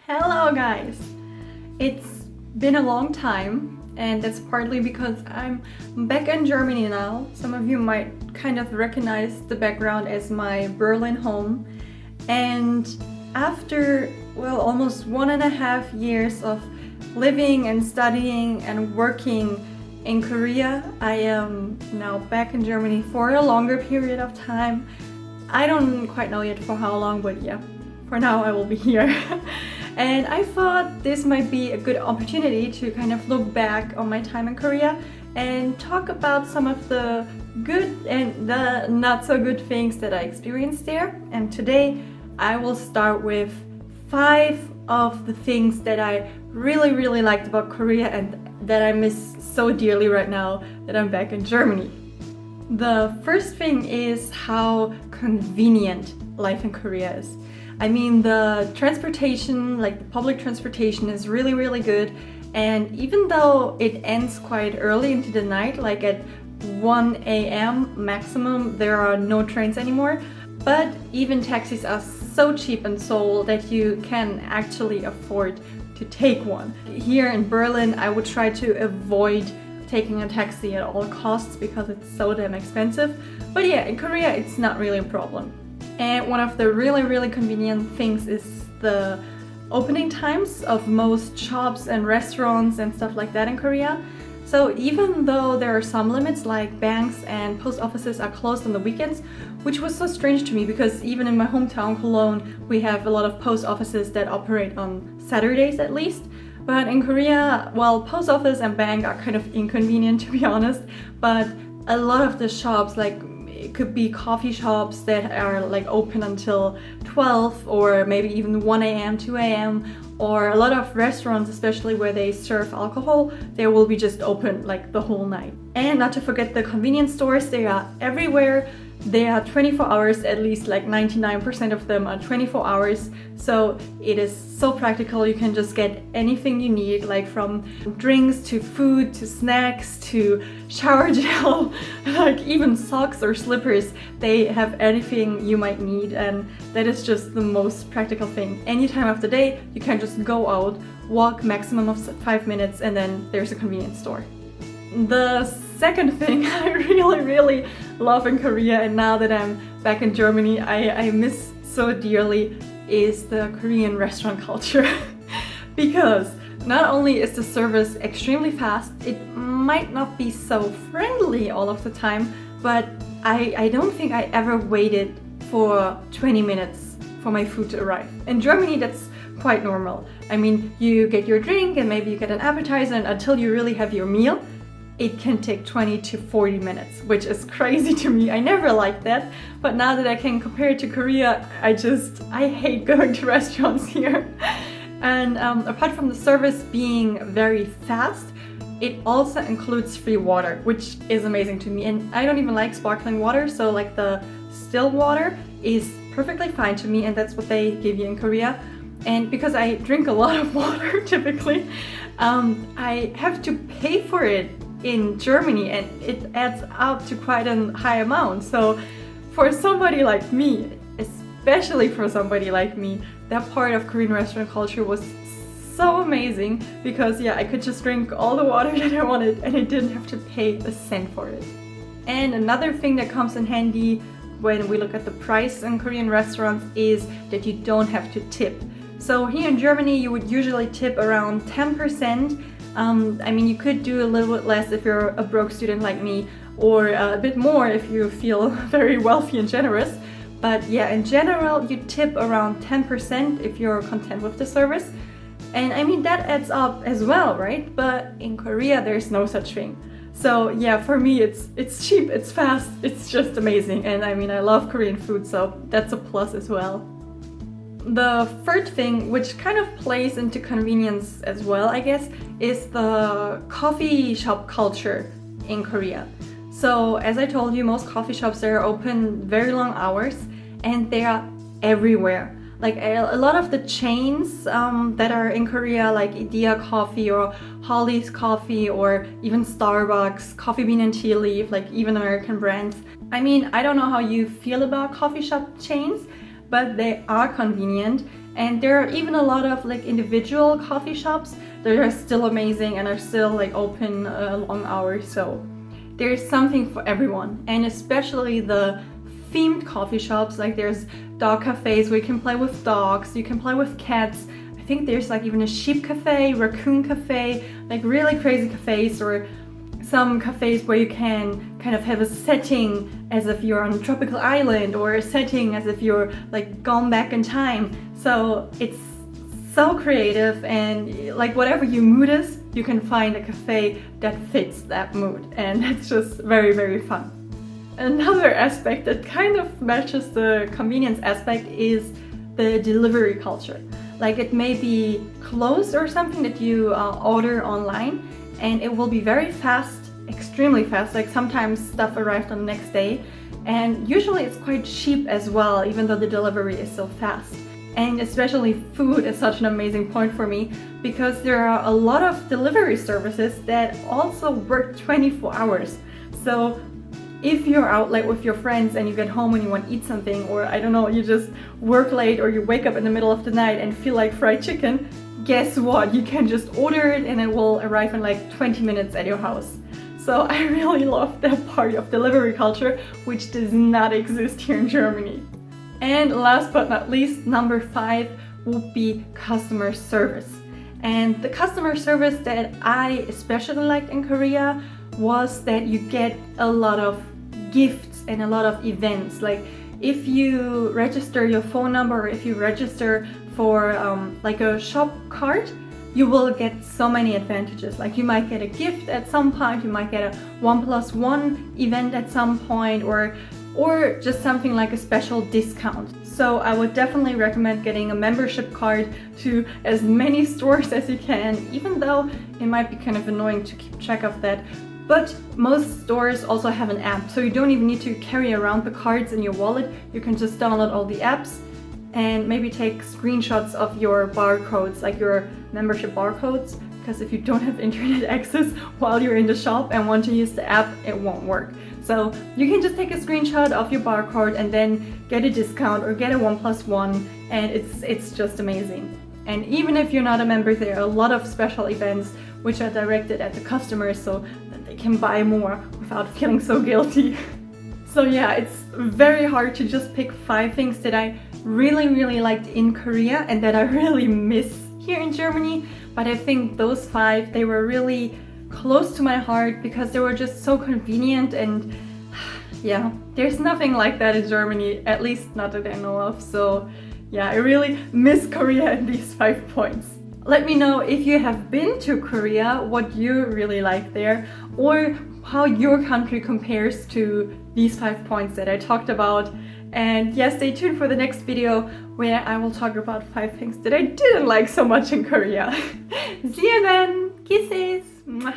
Hello guys! It's been a long time and that's partly because I'm back in Germany now. Some of you might kind of recognize the background as my Berlin home. And after, well, almost 1.5 years of living and studying and working in Korea, I am now back in Germany for a longer period of time. I don't quite know yet for how long, but yeah, for now I will be here. And I thought this might be a good opportunity to kind of look back on my time in Korea and talk about some of the good and the not so good things that I experienced there. And today I will start with 5 of the things that I really liked about Korea and that I miss so dearly right now that I'm back in Germany. The first thing is how convenient life in Korea is. I mean, the transportation, like the public transportation, is really good, and even though it ends quite early into the night, like at 1 a.m. maximum, there are no trains anymore, but even taxis are so cheap in Seoul that you can actually afford to take one. Here in Berlin, I would try to avoid taking a taxi at all costs because it's so damn expensive, but yeah, in Korea it's not really a problem. And one of the really convenient things is the opening times of most shops and restaurants and stuff like that in Korea. So even though there are some limits, like banks and post offices are closed on the weekends, which was so strange to me because even in my hometown Cologne we have a lot of post offices that operate on Saturdays at least. But in Korea, well, post office and bank are kind of inconvenient, to be honest, but a lot of the shops, like it could be coffee shops that are like open until 12 or maybe even 1 a.m., 2 a.m., or a lot of restaurants, especially where they serve alcohol, they will be just open like the whole night. And not to forget the convenience stores, they are everywhere. They are 24 hours, at least like 99% of them are 24 hours. So it is so practical. You can just get anything you need, like from drinks to food to snacks to shower gel, like even socks or slippers. They have anything you might need, and that is just the most practical thing. Any time of the day, you can just go out, walk maximum of 5 minutes, and then there's a convenience store. The second thing I really love in Korea, and now that I'm back in Germany, I miss so dearly, is the Korean restaurant culture. Because not only is the service extremely fast, it might not be so friendly all of the time, but I don't think I ever waited for 20 minutes for my food to arrive. In Germany, that's quite normal. I mean, you get your drink and maybe you get an appetizer, and until you really have your meal, it can take 20 to 40 minutes, which is crazy to me. I never liked that, but now that I can compare it to Korea, I hate going to restaurants here. And apart from the service being very fast, it also includes free water, which is amazing to me. And I don't even like sparkling water, so like the still water is perfectly fine to me, and that's what they give you in Korea. And because I drink a lot of water typically, I have to pay for it in Germany, and it adds up to quite a high amount. So for somebody like me, especially for somebody like me, that part of Korean restaurant culture was so amazing because yeah, I could just drink all the water that I wanted and I didn't have to pay a cent for it. And another thing that comes in handy when we look at the price in Korean restaurants is that you don't have to tip. So here in Germany, you would usually tip around 10%. I mean, you could do a little bit less if you're a broke student like me, or a bit more if you feel very wealthy and generous. But yeah, in general, you tip around 10% if you're content with the service. And I mean, that adds up as well, right? But in Korea, there's no such thing. So yeah, for me, it's cheap, it's fast, it's just amazing. And I mean, I love Korean food, so that's a plus as well. The third thing, which kind of plays into convenience as well, I guess, is the coffee shop culture in Korea. So as I told you, most coffee shops are open very long hours and they are everywhere. Like a lot of the chains that are in Korea, like Idea Coffee or Holly's Coffee or even Starbucks, Coffee Bean and Tea Leaf, like even American brands. I mean, I don't know how you feel about coffee shop chains, but they are convenient And there are even a lot of like individual coffee shops that are still amazing and are still like open long hours. So there's something for everyone, and especially the themed coffee shops. Like there's dog cafes where you can play with dogs, you can play with cats. I think there's like even a sheep cafe, raccoon cafe, like really crazy cafes, or some cafes where you can kind of have a setting as if you're on a tropical island, or a setting as if you're like gone back in time. So it's so creative, and like whatever your mood is, you can find a cafe that fits that mood, and it's just very, very fun. Another aspect that kind of matches the convenience aspect is the delivery culture. Like it may be clothes or something that you order online, and it will be very fast, extremely fast. Like sometimes stuff arrived on the next day, and usually it's quite cheap as well, even though the delivery is so fast. And especially food is such an amazing point for me, because there are a lot of delivery services that also work 24 hours. So if you're out like with your friends and you get home and you want to eat something, or I don't know, you just work late or you wake up in the middle of the night and feel like fried chicken, guess what? You can just order it and it will arrive in like 20 minutes at your house. So I really love that part of delivery culture, which does not exist here in Germany. And last but not least, number 5 would be customer service. And the customer service that I especially liked in Korea was that you get a lot of gifts and a lot of events. Like if you register your phone number, or if you register for like a shop card, you will get so many advantages. Like you might get a gift at some point, you might get a 1+1 event at some point, or just something like a special discount. So I would definitely recommend getting a membership card to as many stores as you can, even though it might be kind of annoying to keep track of that. But most stores also have an app, so you don't even need to carry around the cards in your wallet. You can just download all the apps and maybe take screenshots of your barcodes, like your membership barcodes, because if you don't have internet access while you're in the shop and want to use the app, it won't work. So you can just take a screenshot of your barcode and then get a discount or get a 1+1, and it's just amazing. And even if you're not a member, there are a lot of special events which are directed at the customers so that they can buy more without feeling so guilty. So yeah, it's very hard to just pick 5 things that I really, really liked in Korea and that I really miss here in Germany. But I think those 5, they were really close to my heart because they were just so convenient, and yeah, there's nothing like that in Germany, at least not that I know of. So yeah, I really miss Korea in these 5 points. Let me know if you have been to Korea, what you really like there, or how your country compares to these 5 points that I talked about. And yeah, stay tuned for the next video where I will talk about 5 things that I didn't like so much in Korea. See you then! Kisses! Mwah.